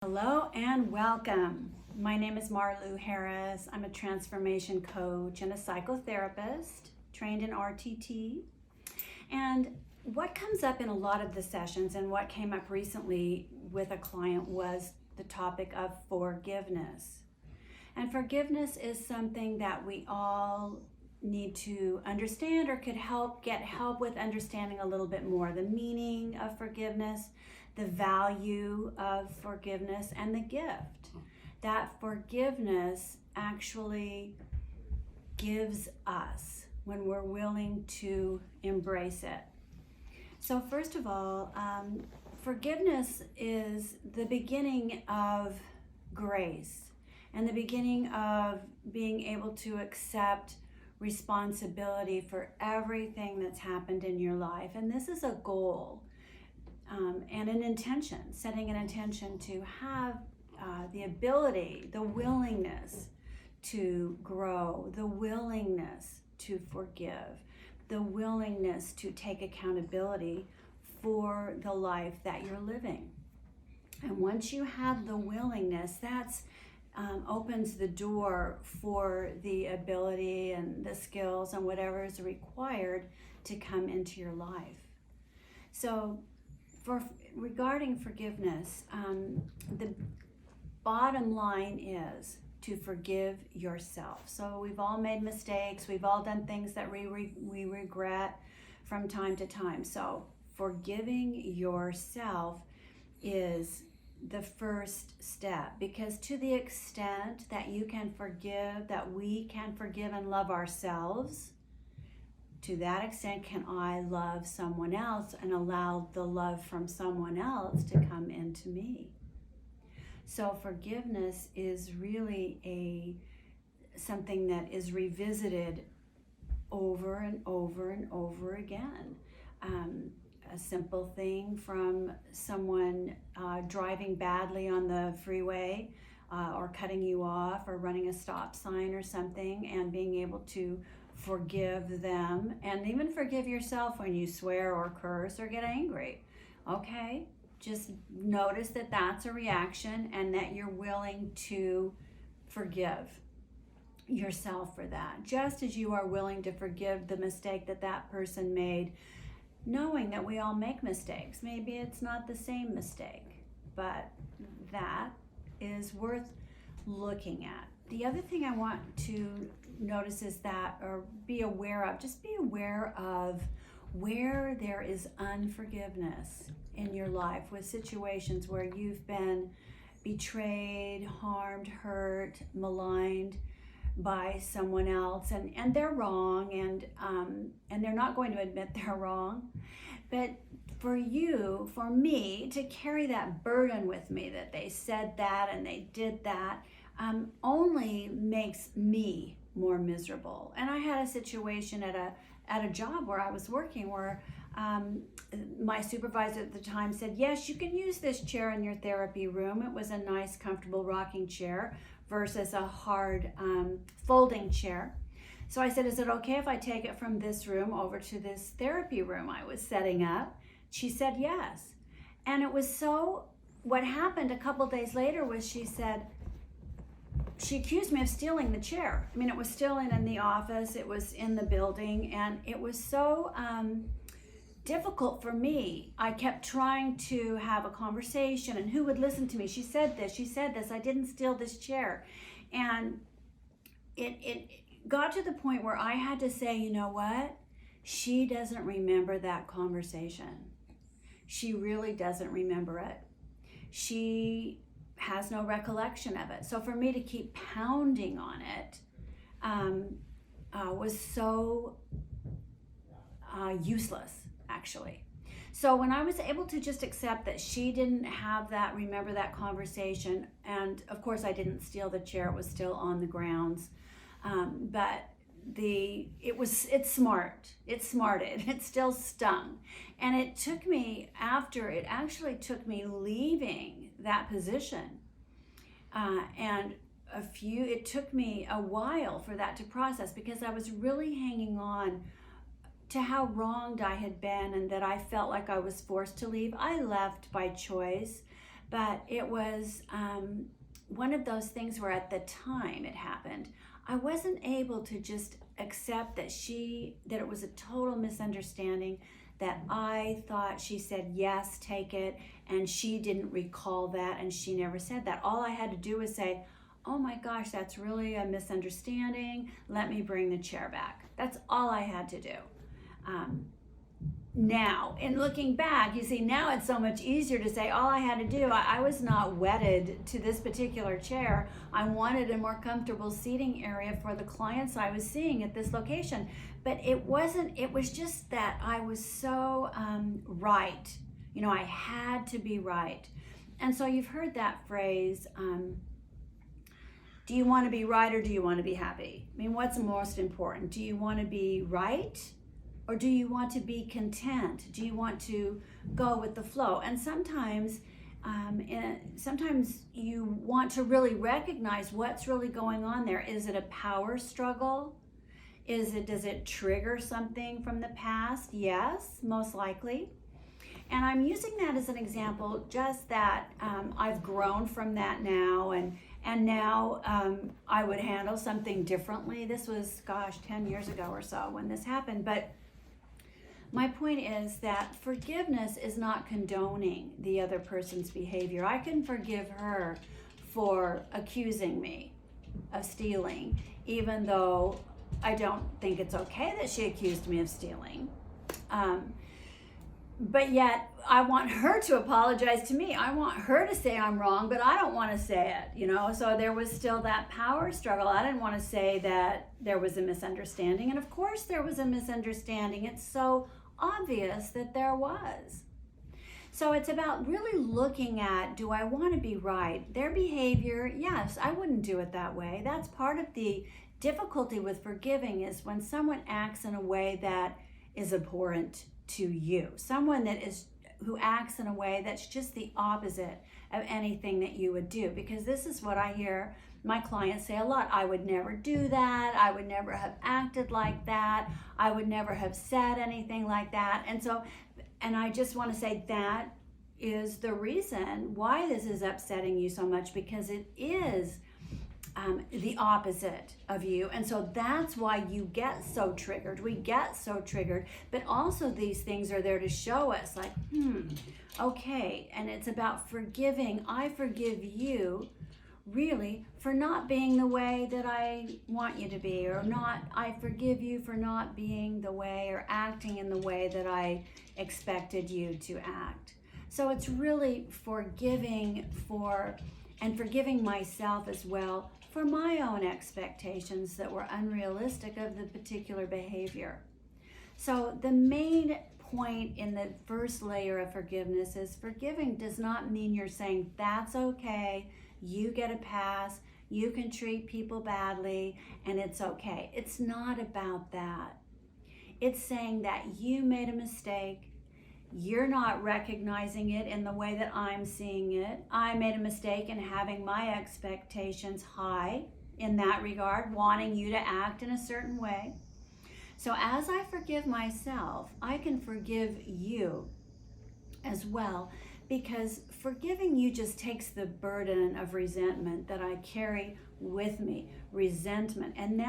Hello and welcome. My name is Marlu Harris. I'm a transformation coach and a psychotherapist trained in RTT. And what comes up in a lot of the sessions and what came up recently with a client was the topic of forgiveness. And forgiveness is something that we all need to understand or could get help with understanding a little bit more. The meaning of forgiveness, the value of forgiveness, and the gift that forgiveness actually gives us when we're willing to embrace it. So first of all, forgiveness is the beginning of grace and the beginning of being able to accept responsibility for everything that's happened in your life. And this is a goal. And an intention, setting an intention to have the ability, the willingness to grow, the willingness to forgive, the willingness to take accountability for the life that you're living. And once you have the willingness, that's opens the door for the ability and the skills and whatever is required to come into your life. So regarding forgiveness, the bottom line is to forgive yourself. So we've all made mistakes. We've all done things that we regret from time to time. So forgiving yourself is the first step, because to the extent that you can forgive, that we can forgive and love ourselves, to that extent can I love someone else and allow the love from someone else to come into me. So forgiveness is really something that is revisited over and over and over again. A simple thing from someone driving badly on the freeway or cutting you off or running a stop sign or something, and being able to forgive them and even forgive yourself when you swear or curse or get angry. Okay, just notice that that's a reaction and that you're willing to forgive yourself for that, just as you are willing to forgive the mistake that person made, knowing that we all make mistakes. Maybe it's not the same mistake, but that is worth looking at. The other thing I want to notice is that, or be aware of, just be aware of where there is unforgiveness in your life, with situations where you've been betrayed, harmed, hurt, maligned by someone else, and they're wrong, and they're not going to admit they're wrong. But for me to carry that burden with me, that they said that and they did that, only makes me more miserable. And I had a situation at a job where I was working where my supervisor at the time said, yes, you can use this chair in your therapy room. It was a nice, comfortable rocking chair versus a hard folding chair. So I said, is it okay if I take it from this room over to this therapy room I was setting up? She said yes. And it was what happened a couple days later was she accused me of stealing the chair. I mean, it was still in the office, it was in the building, and it was so difficult for me. I kept trying to have a conversation, and who would listen to me? She said this, I didn't steal this chair. And it got to the point where I had to say, you know what? She doesn't remember that conversation. She really doesn't remember it. She has no recollection of it. So for me to keep pounding on it was so useless, actually. So when I was able to just accept that she didn't remember that conversation, and of course I didn't steal the chair, it was still on the grounds, but it smarted, it still stung. And it actually took me leaving that position, and it took me a while for that to process, because I was really hanging on to how wronged I had been and that I felt like I was forced to leave. I left by choice, But it was one of those things where at the time it happened, I wasn't able to just accept that it was a total misunderstanding, that I thought she said, yes, take it, and she didn't recall that, and she never said that. All I had to do was say, oh my gosh, that's really a misunderstanding. Let me bring the chair back. That's all I had to do. Now, in looking back, you see, now it's so much easier to say, all I had to do, I was not wedded to this particular chair. I wanted a more comfortable seating area for the clients I was seeing at this location. But it was just that I was so right. You know, I had to be right. And so you've heard that phrase, do you want to be right or do you want to be happy? I mean, what's most important? Do you want to be right? Or do you want to be content? Do you want to go with the flow? And sometimes you want to really recognize what's really going on there. Is it a power struggle? Does it trigger something from the past? Yes, most likely. And I'm using that as an example, just that I've grown from that now, and now I would handle something differently. This was, 10 years ago or so when this happened. But my point is that forgiveness is not condoning the other person's behavior. I can forgive her for accusing me of stealing, even though I don't think it's okay that she accused me of stealing. But yet I want her to apologize to me. I want her to say I'm wrong, but I don't want to say it, you know? So there was still that power struggle. I didn't want to say that there was a misunderstanding. And of course there was a misunderstanding. It's so obvious that there was. So it's about really looking at, do I want to be right? Their behavior, yes, I wouldn't do it that way. That's part of the difficulty with forgiving, is when someone acts in a way that is abhorrent to you. Someone who acts in a way that's just the opposite of anything that you would do. Because this is what I hear my clients say a lot. I would never do that. I would never have acted like that. I would never have said anything like that. And I just want to say that is the reason why this is upsetting you so much, because it is the opposite of you. And so that's why you get so triggered. We get so triggered. But also these things are there to show us like, okay. And it's about forgiving. I forgive you really for not being the way that I want you to be, or not. I forgive you for not being the way or acting in the way that I expected you to act. So it's really forgiving and forgiving myself as well for my own expectations that were unrealistic of the particular behavior. So the main point in the first layer of forgiveness is forgiving does not mean you're saying that's okay, you get a pass, you can treat people badly, and it's okay. It's not about that. It's saying that you made a mistake. You're not recognizing it in the way that I'm seeing it. I made a mistake in having my expectations high in that regard, wanting you to act in a certain way. So as I forgive myself, I can forgive you as well, because forgiving you just takes the burden of resentment that I carry with me, resentment. And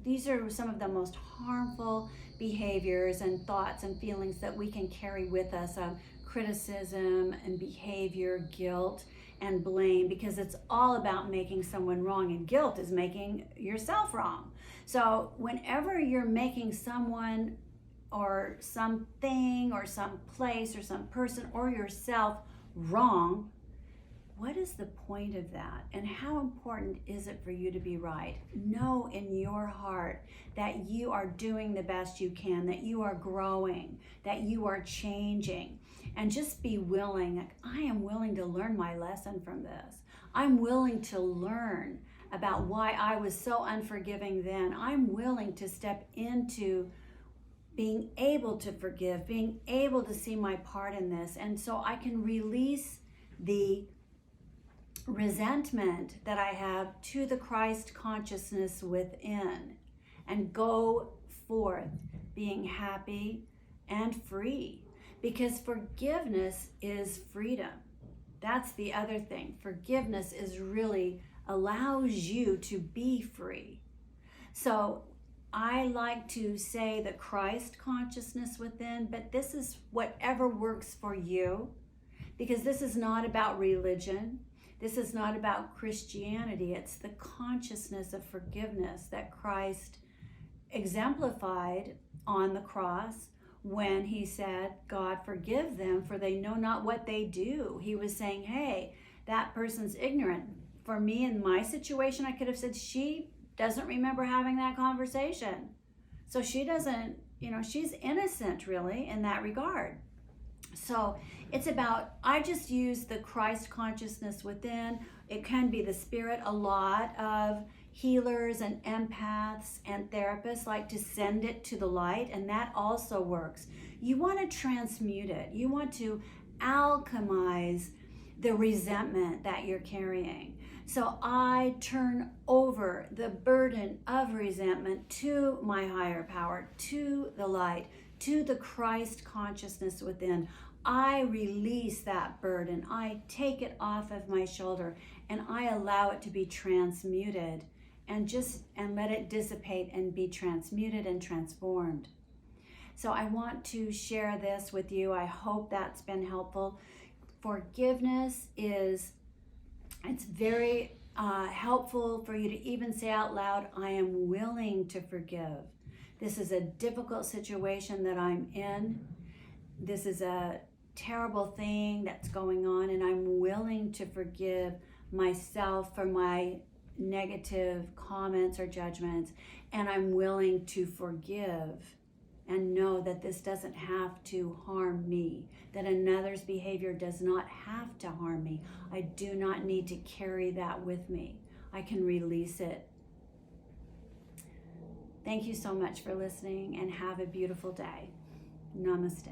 these are some of the most harmful behaviors and thoughts and feelings that we can carry with us, criticism and behavior, guilt and blame, because it's all about making someone wrong, and guilt is making yourself wrong. So whenever you're making someone or something or some place or some person or yourself wrong, what is the point of that? And how important is it for you to be right? Know in your heart that you are doing the best you can, that you are growing, that you are changing. And just be willing, like, I am willing to learn my lesson from this. I'm willing to learn about why I was so unforgiving then. I'm willing to step into being able to forgive, being able to see my part in this. And so I can release the resentment that I have to the Christ consciousness within and go forth being happy and free, because forgiveness is freedom. That's the other thing. Forgiveness is really allows you to be free. So I like to say the Christ consciousness within, but this is whatever works for you, because this is not about religion. This is not about Christianity. It's the consciousness of forgiveness that Christ exemplified on the cross when he said, God, forgive them, for they know not what they do. He was saying, hey, that person's ignorant. For me, in my situation, I could have said, she doesn't remember having that conversation. So she doesn't, she's innocent really in that regard. So it's about, I just use the Christ consciousness within. It can be the spirit. A lot of healers and empaths and therapists like to send it to the light, and that also works. You want to transmute it. You want to alchemize the resentment that you're carrying. So I turn over the burden of resentment to my higher power, to the light, to the Christ consciousness within. I release that burden. I take it off of my shoulder and I allow it to be transmuted and let it dissipate and be transmuted and transformed. So I want to share this with you. I hope that's been helpful. Forgiveness it's very helpful for you to even say out loud, I am willing to forgive. This is a difficult situation that I'm in. This is a terrible thing that's going on, and I'm willing to forgive myself for my negative comments or judgments, and I'm willing to forgive and know that this doesn't have to harm me, that another's behavior does not have to harm me. I do not need to carry that with me. I can release it. Thank you so much for listening, and have a beautiful day. Namaste.